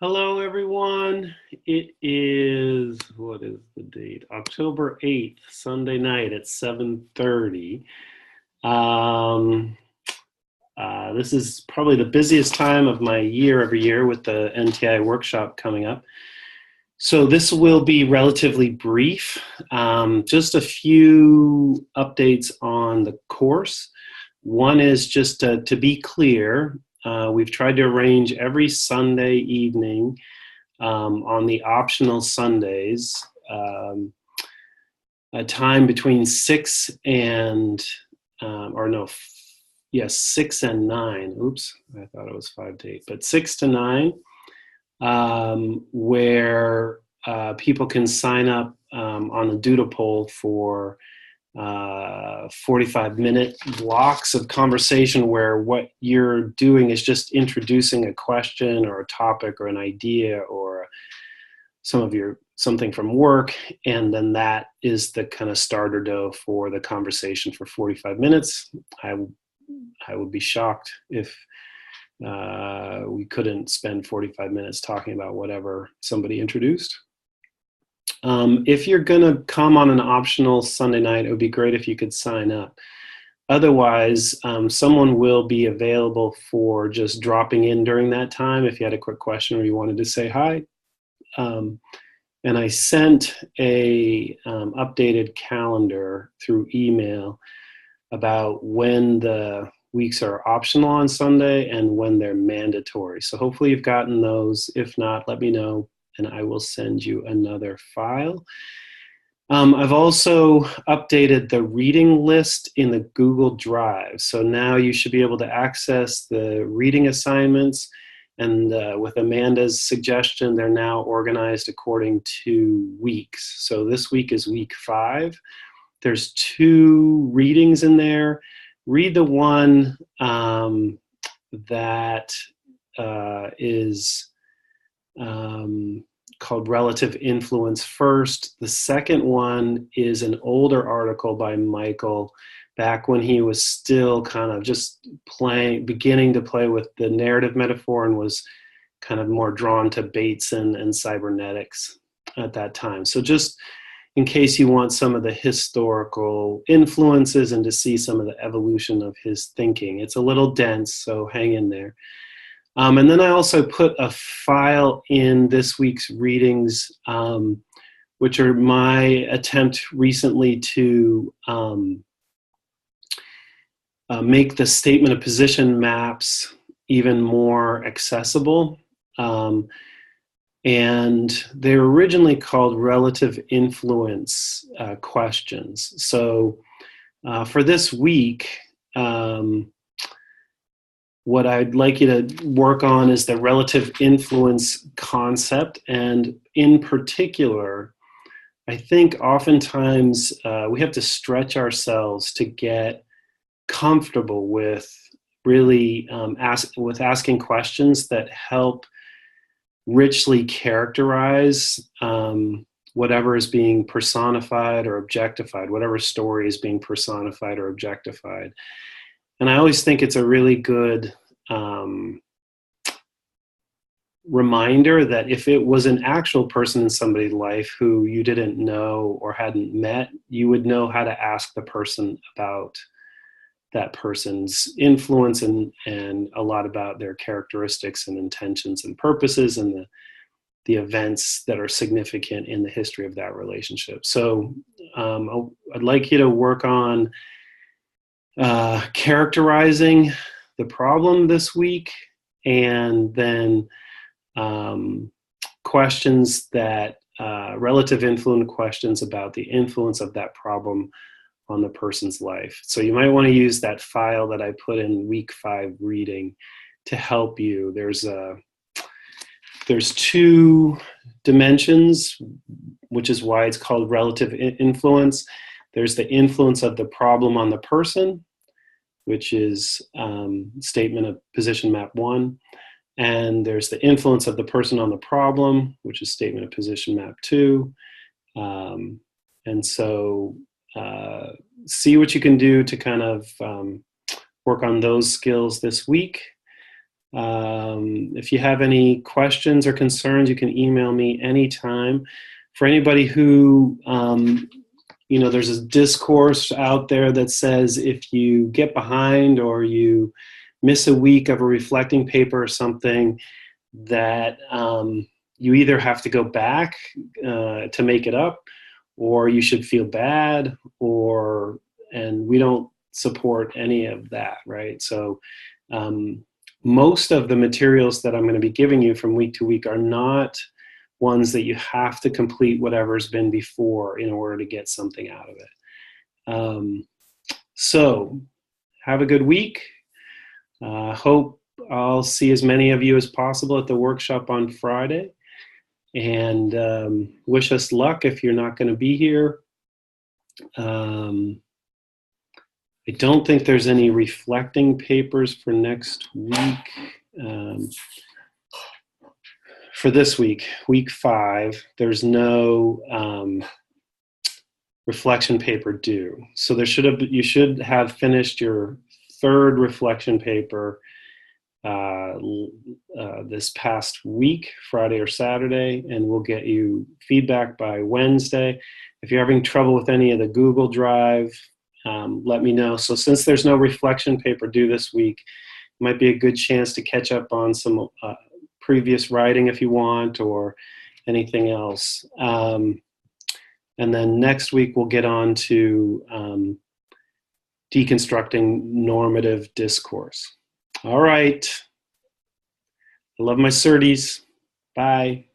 Hello, everyone. It is, what is the date? October 8th, Sunday night at 7:30. Um, this is probably the busiest time of my year every year with the NTI workshop coming up. So this will be relatively brief. Just a few updates on the course. One is just to be clear, we've tried to arrange every Sunday evening on the optional Sundays, a time between 6 and, or no, yes, 6 and 9. Oops, I thought it was 5 to 8, but 6 to 9, where people can sign up on the doodle poll for 45-minute blocks of conversation where what you're doing is just introducing a question or a topic or an idea or something from work, and then that is the kind of starter dough for the conversation for 45 minutes. I would be shocked if we couldn't spend 45 minutes talking about whatever somebody introduced. If you're going to come on an optional Sunday night, it would be great if you could sign up. Otherwise, someone will be available for just dropping in during that time if you had a quick question or you wanted to say hi. And I sent a updated calendar through email about when the weeks are optional on Sunday and when they're mandatory. So hopefully you've gotten those. If not, let me know and I will send you another file. I've also updated the reading list in the Google Drive. So now you should be able to access the reading assignments. And with Amanda's suggestion, they're now organized according to weeks. So this week is week 5. There's 2 readings in there. Read the one that is called Relative Influence first. The second one is an older article by Michael back when he was still kind of just beginning to play with the narrative metaphor and was kind of more drawn to Bateson and cybernetics at that time. So just in case you want some of the historical influences and to see some of the evolution of his thinking. It's a little dense, so hang in there. And then I also put a file in this week's readings, which are my attempt recently to make the statement of position maps even more accessible. And they were originally called relative influence questions. So for this week, what I'd like you to work on is the relative influence concept. And in particular, I think oftentimes we have to stretch ourselves to get comfortable with really asking questions that help richly characterize whatever is being personified or objectified, whatever story is being personified or objectified. And I always think it's a really good reminder that if it was an actual person in somebody's life who you didn't know or hadn't met, you would know how to ask the person about that person's influence and a lot about their characteristics and intentions and purposes and the events that are significant in the history of that relationship. So I'd like you to work on characterizing the problem this week, and then questions that relative influence questions about the influence of that problem on the person's life. So you might want to use that file that I put in week 5 reading to help you. There's 2 dimensions, which is why it's called relative influence. There's the influence of the problem on the person, which is statement of position map 1. And there's the influence of the person on the problem, which is statement of position map 2. And so see what you can do to kind of work on those skills this week. If you have any questions or concerns, you can email me anytime. For anybody who, there's a discourse out there that says if you get behind or you miss a week of a reflecting paper or something, that you either have to go back to make it up, or you should feel bad, and we don't support any of that, right? So most of the materials that I'm going to be giving you from week to week are not ones that you have to complete whatever's been before in order to get something out of it. So have a good week. Hope I'll see as many of you as possible at the workshop on Friday, and wish us luck if you're not going to be here. I don't think there's any reflecting papers for next week. For this week, week 5, there's no reflection paper due. So you should have finished your 3rd reflection paper this past week, Friday or Saturday, and we'll get you feedback by Wednesday. If you're having trouble with any of the Google Drive, let me know. So since there's no reflection paper due this week, it might be a good chance to catch up on some previous writing if you want, or anything else. And then next week we'll get on to deconstructing normative discourse. All right. I love my certies. Bye.